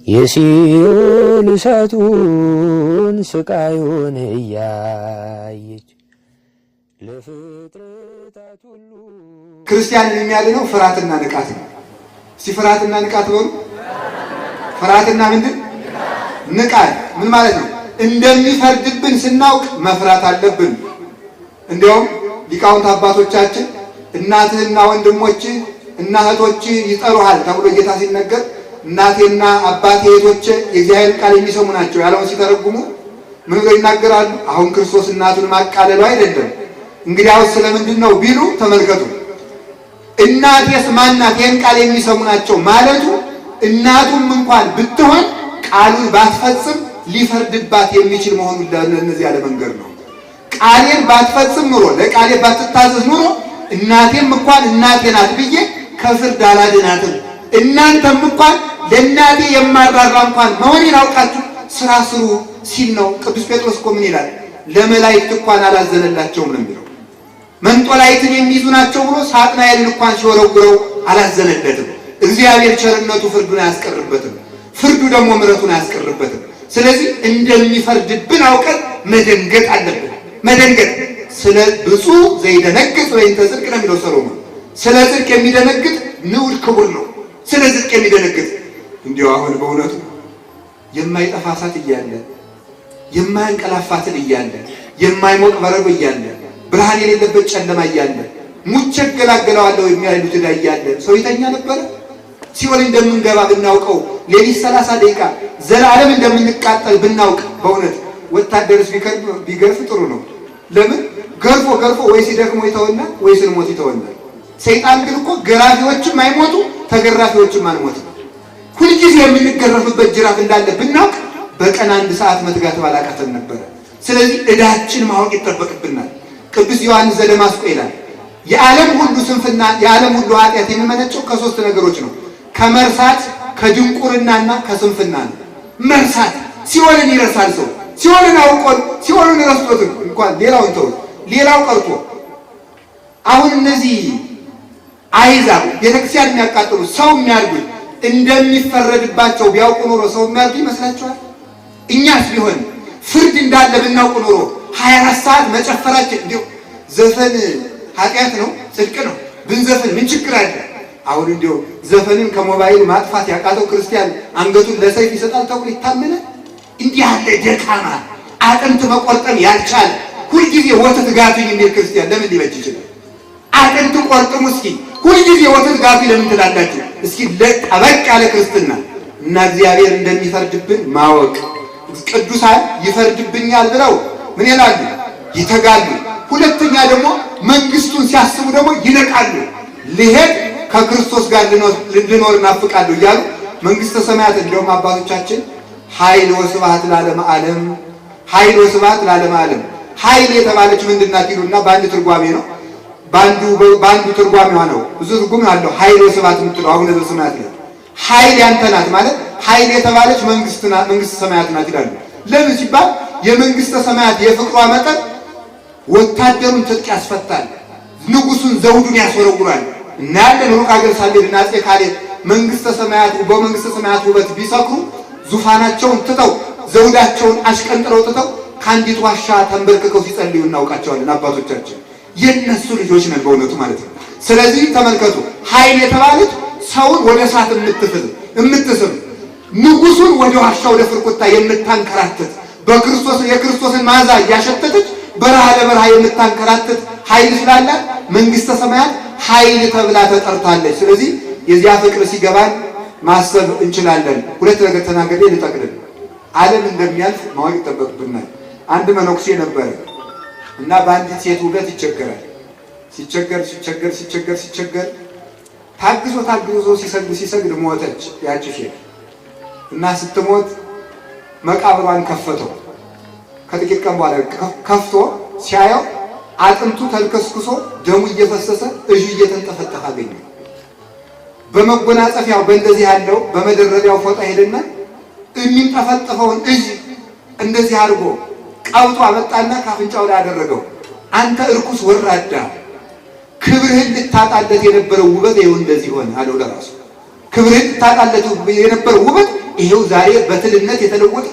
የሲኦል እሳቱን ስቃዩን እያየች ለፍጥረታት ሁሉ ክርስቲያንን የሚያድነው ፍርሃትና ንቃት ነው። እስቲ ፍርሃትና ንቃት በሉ። ፍርሃትና ምንድን? ንቃት ምን ማለት ነው? እንደሚፈርድብን ስናውቅ መፍራት አለብን። እንዲያውም ሊቃውንት አባቶቻችን እናትህና ወንድሞችህ እና እህቶችህ ይጠሩሃል ተብሎ ጌታ ሲነገር እናቴና አባቴ እህቶቼ የእግዚአብሔር ቃል የሚሰሙ ናቸው ያለውን ሲተረጉሙ ምን ብለው ይናገራሉ? አሁን ክርስቶስ እናቱን ማቃለሉ አይደለም። እንግዲያውስ ስለምንድን ነው ቢሉ ተመልከቱ። እናቴስ ማናት? ይህን ቃል የሚሰሙ ናቸው ማለቱ እናቱም እንኳን ብትሆን ቃሉን ባትፈጽም ሊፈርድባት የሚችል መሆኑን ለእነዚህ ያለ መንገድ ነው። ቃሌን ባትፈጽም ኑሮ ለቃሌ ባትታዘዝ ኑሮ እናቴም እንኳን እናቴ ናት ብዬ ከፍርድ አላድናትም። እናንተም እንኳን ለእናቴ የማራራ እንኳን መሆኔን አውቃችሁ ስራ ስሩ ሲል ነው። ቅዱስ ጴጥሮስ እኮ ምን ይላል? ለመላእክት እንኳን አላዘነላቸውም ነው የሚለው። መንጦላይትን የሚይዙ ናቸው ብሎ ሳጥናኤልን እንኳን ሲወረውረው አላዘነለትም። እግዚአብሔር ቸርነቱ ፍርዱን አያስቀርበትም፣ ፍርዱ ደግሞ ምሕረቱን አያስቀርበትም። ስለዚህ እንደሚፈርድብን አውቀን መደንገጥ አለብን። መደንገጥ ስለ ብፁዕ ዘይደነግጥ በእንተ ጽድቅ ነው የሚለው ሰሎሞን። ስለ ጽድቅ የሚደነግጥ ንዑድ ክቡር ነው። ስለ ጽድቅ የሚደነግጥ እንዲያው አሁን በእውነቱ የማይጠፋ እሳት እያለ የማያንቀላፋትን እያለ የማይሞቅ በረዶ እያለ ብርሃን የሌለበት ጨለማ እያለ ሙቼ እገላገለዋለሁ የሚያሉት ዕዳ እያለ ሰው ይተኛ ነበረ? ሲኦል እንደምንገባ ብናውቀው ሌሊት 30 ደቂቃ ዘላለም እንደምንቃጠል ብናውቅ በእውነት ወታደርስ ቢገርፍ ጥሩ ነው። ለምን ገርፎ ገርፎ ወይ ሲደክሞ ይተወና ወይ ስንሞት ይተወና። ሰይጣን ግን እኮ ገራፊዎችም አይሞቱ ተገራፊዎችም አንሞት። ሁልጊዜ የምንገረፍበት ጅራፍ እንዳለ ብናውቅ በቀን 1 ሰዓት መትጋት ባላቃተን ነበረ። ስለዚህ ዕዳችን ማወቅ ይጠበቅብናል። ቅዱስ ዮሐንስ ዘደማስቆ ይላል የዓለም ሁሉ ስንፍና የዓለም ሁሉ ኃጢአት የሚመነጨው ከ3 ነገሮች ነው። ከመርሳት ከድንቁርናና ከስንፍና ነው። መርሳት ሲኦልን ይረሳል ሰው። ሲኦልን አውቆን ሲኦልን ረስቶት እንኳን ሌላውን ተው ሌላው ቀርቶ አሁን እነዚህ አይዛብ ቤተክርስቲያን የሚያቃጥሉ ሰው የሚያርጉ እንደሚፈረድባቸው ቢያውቁ ኖሮ ሰው የሚያርጉ ይመስላችኋል? እኛስ ቢሆን ፍርድ እንዳለ ብናውቁ ኖሮ 24 ሰዓት መጨፈራችን እንዲሁ ዘፈን ኃጢአት ነው ጽድቅ ነው ብንዘፈን ምን ችግር አለ? አሁን እንዲሁ ዘፈንን ከሞባይል ማጥፋት ያቃተው ክርስቲያን አንገቱን ለሰይፍ ይሰጣል ተብሎ ይታመናል? እንዲህ ያለ ደካማ አጥንት መቆርጠም ያልቻለ ሁልጊዜ ወተት ጋቱኝ የሚል ክርስቲያን ለምን ሊበጅ ይችላል? አጥንት ቆርጥሙ እስኪ ሁልጊዜ ወተት ጋቱኝ ለምን ትላላችሁ? እስኪ ጠበቅ ያለ ክርስትና እና እግዚአብሔር እንደሚፈርድብን ማወቅ። ቅዱሳን ይፈርድብኛል ብለው ምን ይላሉ? ይተጋሉ። ሁለተኛ ደግሞ መንግስቱን ሲያስቡ ደግሞ ይነቃሉ። ልሄድ ከክርስቶስ ጋር ልኖር እናፍቃለሁ እያሉ መንግስተ ሰማያት እንደውም አባቶቻችን ኃይል ወስብሐት ለዓለመ ዓለም ኃይል ወስብሐት ለዓለመ ዓለም ኃይል የተባለች ምንድናት ይሉና በአንድ ትርጓሜ ነው በአንዱ ትርጓሜዋ ነው ብዙ ትርጉም አለው። ኃይል ወስብሐት የምትለው አቡነ ዘበሰማያት ነው። ኃይል ያንተ ናት ማለት ኃይል የተባለች መንግስተ ሰማያት ናት ይላሉ። ለምን ሲባል የመንግስተ ሰማያት የፍቅሯ መጠን ወታደሩን ትጥቅ ያስፈታል፣ ንጉሱን ዘውዱን ያስወረውራል። እና ያለን ሩቅ ሀገር ሳሌድና አፄ ካሌብ መንግስተ ሰማያት በመንግስተ ሰማያት ውበት ቢሰክሩ ዙፋናቸውን ትተው ዘውዳቸውን አሽቀንጥረው ትተው ከአንዲት ዋሻ ተንበርክከው ሲጸልዩ እናውቃቸዋለን። አባቶቻችን የነሱ ልጆች ነን በእውነቱ ማለት ነው። ስለዚህ ተመልከቱ፣ ኃይል የተባለች ሰውን ወደ እሳት የምትስብ ንጉሱን ወደ ዋሻ ወደ ፍርቁታ የምታንከራትት በክርስቶስ የክርስቶስን መዓዛ እያሸተተች በረሃ ለበረሃ የምታንከራትት ኃይል ስላላት መንግስተ ሰማያት ኃይል ተብላ ተጠርታለች። ስለዚህ የዚያ ፍቅር ሲገባን ማሰብ እንችላለን። ሁለት ነገር ተናገሬ ልጠቅልል። ዓለም እንደሚያልፍ ማወቅ ይጠበቅብናል። አንድ መነኩሴ ነበረ እና በአንዲት ሴት ውበት ይቸገራል። ሲቸገር ታግዞ ሲሰግድ ሞተች ያቺ ሴት እና ስትሞት መቃብሯን ከፈተው። ከጥቂት ቀን በኋላ ከፍቶ ሲያየው አጥንቱ ተልከስክሶ ደሙ እየፈሰሰ እጁ እየተንጠፈጠፈ አገኘ። በመጎናጸፊያው በእንደዚህ ያለው በመደረቢያው ፎጣ ሄደና የሚንጠፈጠፈውን እጅ እንደዚህ አድርጎ ቀብጦ አመጣና ካፍንጫው ላይ አደረገው። አንተ እርኩስ ወራዳ ክብርህን ልታጣለት የነበረው ውበት ይሁን እንደዚህ ሆነ አለው ለራሱ። ክብርህን ልታጣለት የነበረው ውበት ይሄው ዛሬ በትልነት የተለወጠ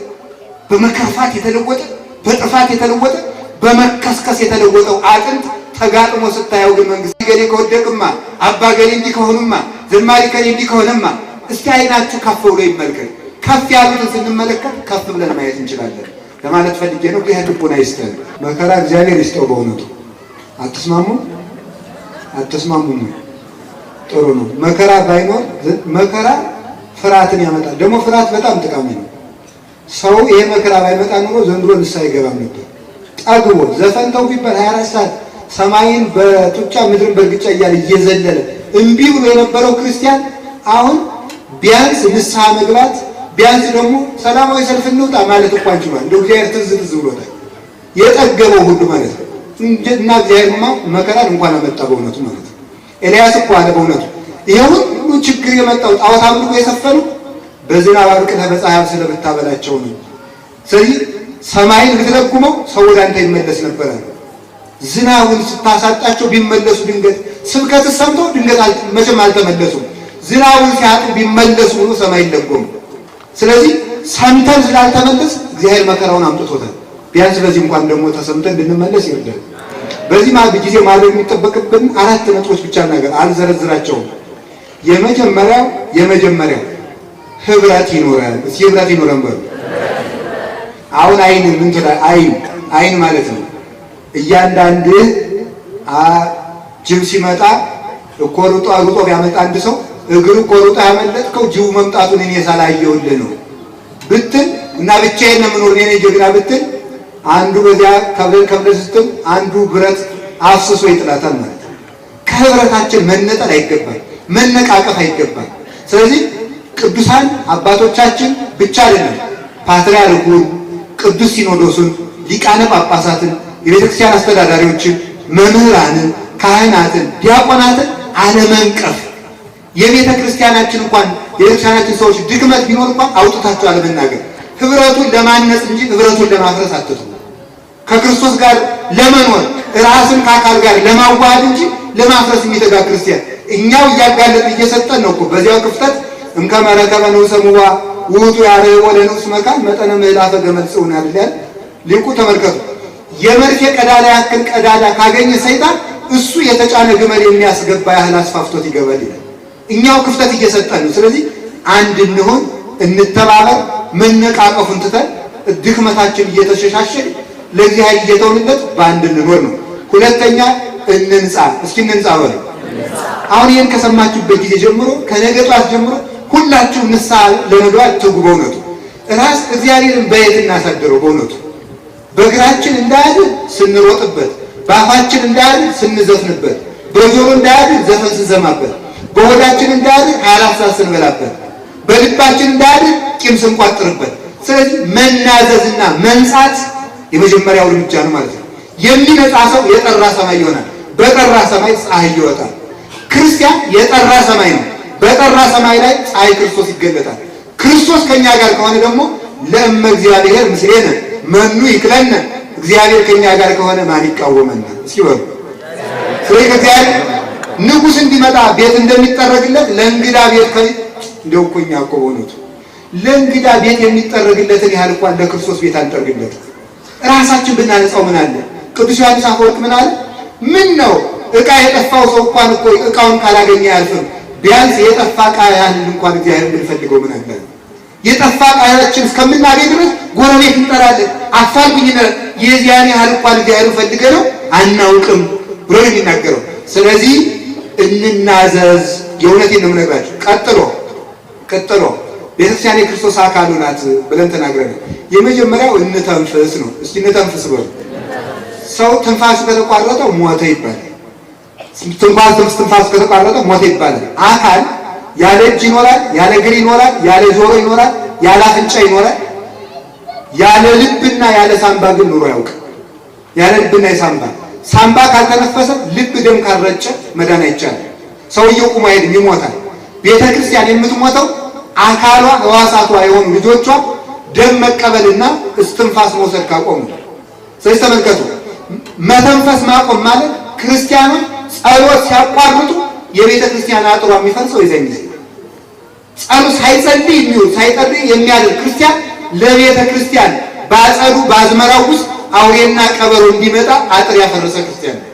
በመከፋት የተለወጠ በጥፋት የተለወጠ በመከስከስ የተለወጠው አጥንት ተጋጥሞ ስታየው ግን መንግስት ገሌ ከወደቅማ አባ ገሌ እንዲህ ከሆኑማ ዘማሪ ከሌ እንዲህ ከሆነማ እስቲ አይናችሁ ከፍ ብሎ ይመልከት። ከፍ ያሉትን ስንመለከት ከፍ ብለን ማየት እንችላለን ለማለት ፈልጌ ነው። ይሄ ልቦና ይስጠን። መከራ እግዚአብሔር ይስጠው። በእውነቱ አትስማሙም? ጥሩ ነው። መከራ ባይኖር መከራ ፍርሃትን ያመጣል። ደግሞ ፍርሃት በጣም ጠቃሚ ነው። ሰው ይሄ መከራ ባይመጣ ኖሮ ዘንድሮ ንስሐ አይገባም ነበር። ጠግቦ ዘፈንተው ቢባል 24 ሰዓት ሰማይን በጡጫ ምድርን በእርግጫ እያለ እየዘለለ እምቢ ብሎ የነበረው ክርስቲያን አሁን ቢያንስ ንስሐ መግባት ቢያንስ ደግሞ ሰላማዊ ሰልፍ እንውጣ ማለት እንኳን ችሏል። እንደው እግዚአብሔር ትዝ ብሎታል። የጠገበው ሁሉ ማለት ነው እና እግዚአብሔርማ መከራን እንኳን አመጣ በእውነቱ ማለት ነው። ኤልያስ እኮ አለ በእውነቱ ይሄ ሁሉ ችግር የመጣው ጣዖት አምልኮ የሰፈኑ በዝናብ አብቅተህ በፀሐይ አብስለህ ብታበላቸው ነው። ስለዚህ ሰማይን ብትለጉመው ሰው ወደ አንተ ይመለስ ነበረ። ዝናቡን ስታሳጣቸው ቢመለሱ ድንገት ስብከት ሰምተው ድንገት መቼም አልተመለሱም። ዝናቡን ሲያጡ ቢመለሱ ሆኖ ሰማይ ለጎሙ። ስለዚህ ሰምተን ስላልተመለስ እግዚአብሔር መከራውን አምጥቶታል። ቢያንስ በዚህ እንኳን ደግሞ ተሰምተን እንድንመለስ ይርዳል። በዚህ ጊዜ ማለት የሚጠበቅብን 4 ነጥቦች ብቻ ነገር አልዘረዝራቸውም። የመጀመሪያው ህብረት ይኖራል። እስኪ ህብረት ይኖረን በሉ። አሁን አይን ምን ትላለህ? አይን ማለት ነው እያንዳንድ ጅብ ሲመጣ እኮ ሩጦ ቢያመጣ አንድ ሰው እግሩ እኮ ሩጦ ያመለጥከው ጅቡ መምጣቱን እኔ ሳላየውልህ ነው ብትል እና ብቻዬን ነው የምኖር እኔ ጀግና ብትል አንዱ በዚያ ከብለን ስትል አንዱ ብረት አፍስሶ ይጥላታል ማለት ነው። ከህብረታችን መነጠል አይገባል፣ መነቃቀፍ አይገባል። ስለዚህ ቅዱሳን አባቶቻችን ብቻ አይደለም ፓትርያርኩን፣ ቅዱስ ሲኖዶሱን፣ ሊቃነ ጳጳሳትን፣ የቤተክርስቲያን አስተዳዳሪዎችን፣ መምህራንን፣ ካህናትን፣ ዲያቆናትን አለመንቀፍ የቤተ ክርስቲያናችን እንኳን የቤተክርስቲያናችን ሰዎች ድክመት ቢኖር እንኳን አውጥታቸው አለመናገር። ህብረቱን ለማነጽ እንጂ ህብረቱን ለማፍረስ አትጡ። ከክርስቶስ ጋር ለመኖር ራስን ከአካል ጋር ለማዋሃድ እንጂ ለማፍረስ የሚተጋ ክርስቲያን እኛው እያጋለጥ እየሰጠን ነው እኮ። በዚያው ክፍተት እንከመረከበ ንዑሰ ምዋ ውእቱ ያርኅቦ ለንዑስ መካን መጠነ ምህላፈ ገመድ ጽውን አይደል ሊቁ። ተመልከቱ፣ የመርፌ ቀዳዳ ያክል ቀዳዳ ካገኘ ሰይጣን እሱ የተጫነ ግመል የሚያስገባ ያህል አስፋፍቶት ይገባል ይላል። እኛው ክፍተት እየሰጠን ነው። ስለዚህ አንድ እንሆን፣ እንተባበር፣ መነቃቀፉን ትተን ድክመታችን እየተሸሻሸን ለእግዚአብሔር እየተውንለት በአንድ እንኖር ነው። ሁለተኛ እንንጻ። እስኪ እንንጻ በሉ። አሁን ይህን ከሰማችሁበት ጊዜ ጀምሮ ከነገ ጧት ጀምሮ ሁላችሁ ንስሐ ለመግባት ትጉ። በእውነቱ ራስ እግዚአብሔርን በየት እናሳድረው? በእውነቱ በእግራችን እንዳያድር ስንሮጥበት፣ በአፋችን እንዳያድር ስንዘፍንበት፣ በጆሮ እንዳያድር ዘፈን ስንሰማበት፣ በሆዳችን እንዳያድር 24 ሰዓት ስንበላበት፣ በልባችን እንዳያድር ቂም ስንቋጥርበት። ስለዚህ መናዘዝና መንጻት የመጀመሪያው እርምጃ ነው ማለት ነው። የሚነጻ ሰው የጠራ ሰማይ ይሆናል። በጠራ ሰማይ ፀሐይ ይወጣል። ክርስቲያን የጠራ ሰማይ ነው። በጠራ ሰማይ ላይ ፀሐይ ክርስቶስ ይገለጣል። ክርስቶስ ከኛ ጋር ከሆነ ደግሞ ለእመ እግዚአብሔር ምስሌነ መኑ ይክለነ፣ እግዚአብሔር ከኛ ጋር ከሆነ ማን ይቃወመናል? እስኪ በሉ። ስለዚህ ከእግዚአብሔር ንጉሥ እንዲመጣ ቤት እንደሚጠረግለት ለእንግዳ ቤት እንደው እኮ እኛ እኮ በእውነቱ ለእንግዳ ቤት የሚጠረግለትን ያህል እንኳን ለክርስቶስ ቤት አንጠርግለት። ራሳችን ብናነጻው ምን አለ? ቅዱስ ዮሐንስ አፈወርቅ ምን አለ? ምን ነው ዕቃ የጠፋው ሰው እንኳን እኮ ዕቃውን ካላገኘ አያልፍም። ቢያንስ የጠፋ ዕቃ ያህል እንኳን እግዚአብሔር ብንፈልገው ምን አለ? የጠፋ ዕቃችን እስከምናገኝ ድረስ ጎረቤት እንጠራለን። አፋልጉኝ ነው የዚያን ያህል እንኳን እግዚአብሔር ፈልገ ነው አናውቅም ብሎ የሚናገረው። ስለዚህ እንናዘዝ። የእውነቴን ነው የምነግራችሁ። ቀጥሎ ቤተክርስቲያን የክርስቶስ አካሉ ናት ብለን ተናግረናል። የመጀመሪያው እንተንፍስ ነው። እስኪ እንተንፍስ በሉ። ሰው ትንፋሱ ከተቋረጠ ሞተ ይባላል። ትንፋሱ ከተቋረጠ ሞተ ይባላል። አካል ያለ እጅ ይኖራል፣ ያለ እግር ይኖራል፣ ያለ ጆሮ ይኖራል፣ ያለ አፍንጫ ይኖራል። ያለ ልብና ያለ ሳምባ ግን ኑሮ ያውቃል። ያለ ልብና የሳምባ ሳምባ ካልተነፈሰ ልብ ደም ካልረጨ መዳን አይቻልም። ሰውየው ቁሞ አይሄድም፣ ይሞታል። ቤተ ክርስቲያን የምትሞተው አካሏ ሕዋሳቷ የሆኑ ልጆቿ ደም መቀበልና እስትንፋስ መውሰድ ካቆሙ። ስለዚህ ተመልከቱ፣ መተንፈስ ማቆም ማለት ክርስቲያኖች ጸሎት ሲያቋርጡ የቤተ ክርስቲያን አጥሯ የሚፈርሰው የዚያን ጊዜ። ጸሎት ሳይጸልይ የሚውል ሳይጸልይ የሚያድር ክርስቲያን ለቤተ ክርስቲያን ባጸዱ ባዝመራው ውስጥ አውሬና ቀበሮ እንዲመጣ አጥር ያፈረሰ ክርስቲያን ነው።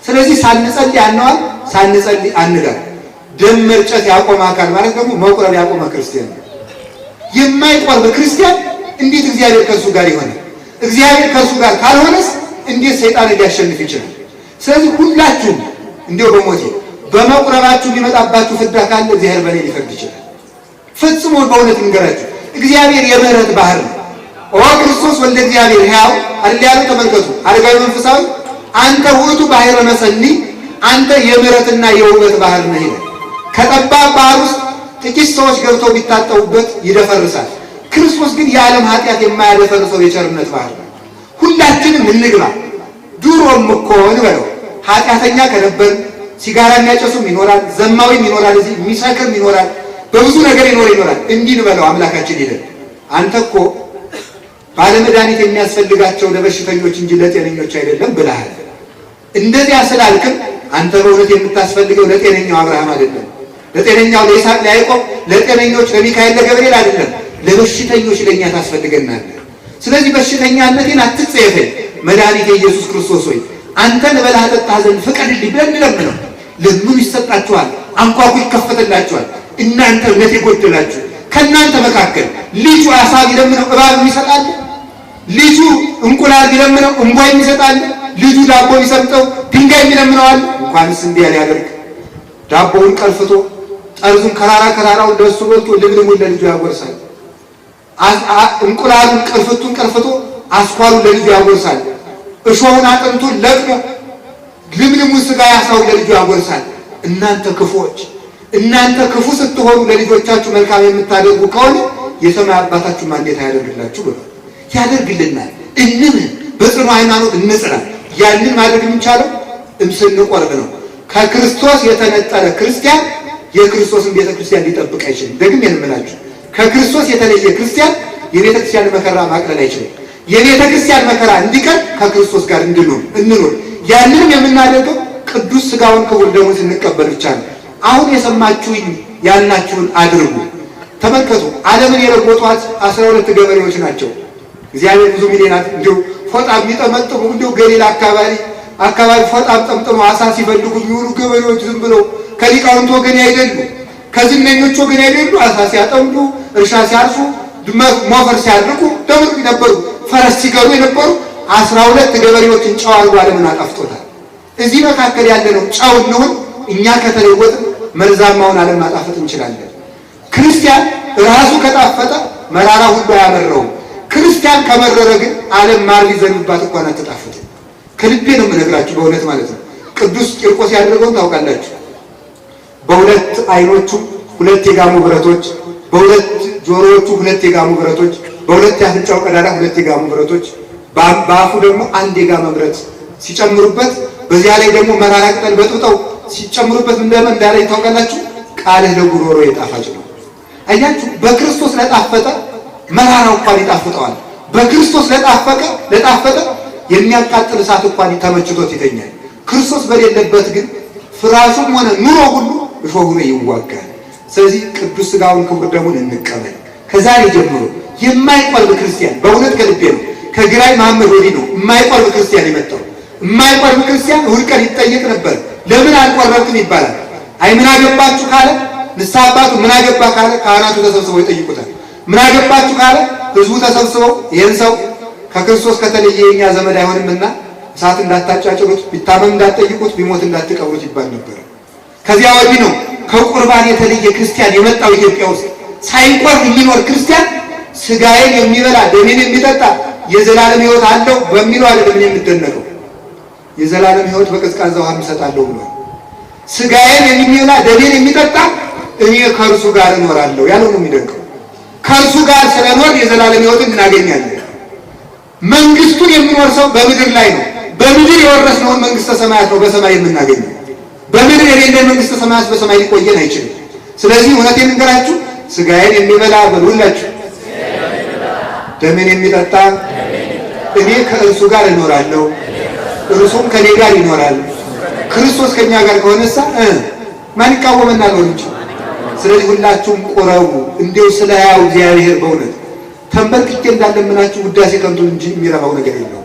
ስለዚህ ሳንጸልይ አንዋል፣ ሳንጸልይ አንዳር። ደም መርጨት ያቆመ አካል ማለት ደግሞ መቁረብ ያቆመ ክርስቲያን ነው። የማይቆርብ ክርስቲያን እንዴት እግዚአብሔር ከእሱ ጋር ይሆናል? እግዚአብሔር ከእሱ ጋር ካልሆነስ እንዴት ሰይጣን ሊያሸንፍ ይችላል? ስለዚህ ሁላችሁም እንዲያው በሞቴ በመቁረባችሁ የሚመጣባችሁ ፍዳ ካለ እግዚአብሔር በእኔ ሊፈርድ ይችላል። ፈጽሞ በእውነት እንገራችሁ እግዚአብሔር የምህረት ባህር ነው። ኦ ክርስቶስ ወልደ እግዚአብሔር ሕያው አይደል ያለው? ተመልከቱ። አረጋዊ መንፈሳዊ አንተ ውእቱ ባሕረ መሰኒ፣ አንተ የምህረትና የውበት ባህር ነህ ይላል። ከጠባብ ባህር ውስጥ ጥቂት ሰዎች ገብተው ቢታጠቡበት ይደፈርሳል። ክርስቶስ ግን የዓለም ኃጢአት የማያደፈርሰው የቸርነት ባህር ነው። ሁላችንም እንግባ። ድሮም እኮ እንበለው ኃጢአተኛ ከነበር ሲጋራ የሚያጨሱም ይኖራል፣ ዘማዊም ይኖራል፣ እዚህ የሚሰክርም ይኖራል፣ በብዙ ነገር ይኖራል። እንዲህ እንበለው አምላካችን ይላል አንተ እኮ ባለመድኃኒት የሚያስፈልጋቸው ለበሽተኞች እንጂ ለጤነኞች አይደለም ብለሃል። እንደዚያ ስላልክም አንተ በእውነት የምታስፈልገው ለጤነኛው አብርሃም አይደለም፣ ለጤነኛው ለይስሐቅ ለያዕቆብ፣ ለጤነኞች ለሚካኤል ለገብርኤል አይደለም፣ ለበሽተኞች ለእኛ ታስፈልገናለህ። ስለዚህ በሽተኛነቴን አትጸየፈኝ፣ መድኃኒቴ ኢየሱስ ክርስቶስ ሆይ አንተን እበላህ እጠጣህ ዘንድ ፍቀድልኝ ብለን እንለምነው። ለምኑ ይሰጣችኋል፣ አንኳኩ ይከፈትላችኋል። እናንተ እምነት የጎደላችሁ ከእናንተ መካከል ልጁ ዓሣ ቢለምነው እባብ ይሰጣል? ልጁ እንቁላል ቢለምነው እንቧይ ይሰጣል? ልጁ ዳቦ ቢሰጠው ድንጋይ ቢለምነዋል? እንኳንስ እንዲያ ሊያደርግ ዳቦውን ቀልፍቶ ጠርዙን ከራራውን ለእሱ በልቶ ልምልሙን ለልጁ ያጎርሳል። እንቁላሉን ቅርፍቱን ቀልፍቶ አስኳሉን ለልጁ ያጎርሳል። እሾሁን አጥንቱን ለቅሞ ልምልሙን ሥጋ ያሳውን ለልጁ ያጎርሳል። እናንተ ክፉዎች፣ እናንተ ክፉ ስትሆኑ ለልጆቻችሁ መልካም የምታደርጉ ከሆነ የሰማይ አባታችሁ እንዴት አያደርግላችሁ ብሎ ያደርግልናል። እንምን በጽኑ ሃይማኖት እንጽና። ያንን ማድረግ የሚቻለው ስንቆርብ ነው። ከክርስቶስ የተነጠለ ክርስቲያን የክርስቶስን ቤተ ክርስቲያን ሊጠብቅ አይችልም። ደግም የንምላችሁ ከክርስቶስ የተለየ ክርስቲያን የቤተ ክርስቲያን መከራ ማቅለል አይችልም። የቤተ ክርስቲያን መከራ እንዲቀር ከክርስቶስ ጋር እንኑር። ያንንም የምናደርገው ቅዱስ ሥጋውን ክቡር ደሙን ስንቀበል ብቻ ነው። አሁን የሰማችሁኝ ያልናችሁን አድርጉ። ተመልከቱ፣ ዓለምን የለወጧት 12 ገበሬዎች ናቸው። እግዚአብሔር ብዙ ሚሊዮናት እንዲሁ ፎጣ የሚጠመጥሙ እንዲሁ ገሊላ አካባቢ ፎጣ ጠምጥመው ዓሣ ሲፈልጉ የሚውሉ ገበሬዎች ዝም ብለው ከሊቃውንት ወገን አይደሉ፣ ከዝነኞች ወገን አይደሉ። ዓሣ ሲያጠምዱ፣ እርሻ ሲያርሱ፣ ሞፈር ሲያድርቁ ደምር ነበሩ። ፈረስ ሲገሩ የነበሩ 12 ገበሬዎችን ጨው አድርጎ ዓለምን አጣፍጦታል። እዚህ መካከል ያለነው ጨው እንሁን። እኛ ከተለወጥን መርዛማውን ዓለም ማጣፈጥ እንችላለን። ክርስቲያን ራሱ ከጣፈጠ መራራ ሁሉ አያመረውም። ክርስቲያን ከመረረ ግን ዓለም ማር ሊዘንባት እንኳን አትጣፍጥም። ከልቤ ነው የምነግራችሁ በእውነት ማለት ነው። ቅዱስ ቂርቆስ ያደረገውን ታውቃላችሁ። በሁለት ዓይኖቹ 2 የጋሙ ብረቶች፣ በሁለት ጆሮዎቹ 2 የጋሙ ብረቶች፣ በሁለት የአፍንጫው ቀዳዳ 2 የጋሙ ብረቶች፣ በአፉ ደግሞ 1 የጋመ ብረት ሲጨምሩበት፣ በዚያ ላይ ደግሞ መራራ ቅጠል በጥብጠው ሲጨምሩበት እንደምን እንዳለ ታውቃላችሁ? ቃልህ ለጉሮሮ የጣፋጭ ነው። አያችሁ፣ በክርስቶስ ለጣፈጠ መራራው እንኳን ይጣፍጠዋል። በክርስቶስ ለጣፈጠ የሚያቃጥል እሳት እንኳን ተመችቶት ይተኛል። ክርስቶስ በሌለበት ግን ፍራሹም ሆነ ኑሮ ሁሉ እሾህ ሆኖ ይዋጋል። ስለዚህ ቅዱስ ሥጋውን ክቡር ደሙን እንቀበል። ከዛሬ ጀምሮ የማይቆርብ ክርስቲያን በእውነት ከልቤ ነው። ከግራኝ መሐመድ ወዲህ ነው የማይቆርብ ክርስቲያን የመጣው። የማይቆርብ ክርስቲያን እሑድ ቀን ይጠየቅ ነበር። ለምን አልቆረብክም ይባላል። አይ ምን አገባችሁ ካለ ንስሐ አባቱ ምን አገባ ካለ ካህናቱ ተሰብስበው ይጠይቁታል። ምን አገባችሁ ካለ ሕዝቡ ተሰብስበው ይህን ሰው ከክርስቶስ ከተለየ የኛ ዘመድ አይሆንምና እሳት እንዳታጫጭሩት፣ ቢታመም እንዳትጠይቁት፣ ቢሞት እንዳትቀብሩት ይባል ነበር። ከዚያ ወዲህ ነው ከቁርባን የተለየ ክርስቲያን የመጣው ኢትዮጵያ ውስጥ። ሳይቆርብ የሚኖር ክርስቲያን ሥጋዬን የሚበላ ደሜን የሚጠጣ የዘላለም ሕይወት አለው በሚለው አይደለም የሚደነቀው። የዘላለም ሕይወት በቀዝቃዛ ውሃ እሰጣለሁ ብሏል። ሥጋዬን የሚበላ ደሜን የሚጠጣ እኔ ከእርሱ ጋር እኖራለሁ ያለው ነው የሚደንቀው። ከእርሱ ጋር ስለኖር የዘላለም ሕይወትን እናገኛለን። መንግስቱን የሚወርሰው በምድር ላይ ነው። በምድር የወረስነውን መንግስተ ሰማያት ነው በሰማይ የምናገኘው። በምድር የሌለን መንግስተ ሰማያት በሰማይ ሊቆየን አይችልም። ስለዚህ እውነቴን እንገራችሁ፣ ሥጋዬን የሚበላ በሉላችሁ፣ ደሜን የሚጠጣ እኔ ከእርሱ ጋር እኖራለሁ፣ እርሱም ከኔ ጋር ይኖራል። ክርስቶስ ከኛ ጋር ከሆነሳ ማን ይቃወመናል? ወንጭ ስለዚህ ሁላችሁም ቁረቡ። እንዲሁ ስለ ሕያው እግዚአብሔር በእውነት ተንበርክኬ እንዳለምናችሁ ውዳሴ ከንቱ እንጂ የሚረባው ነገር የለውም።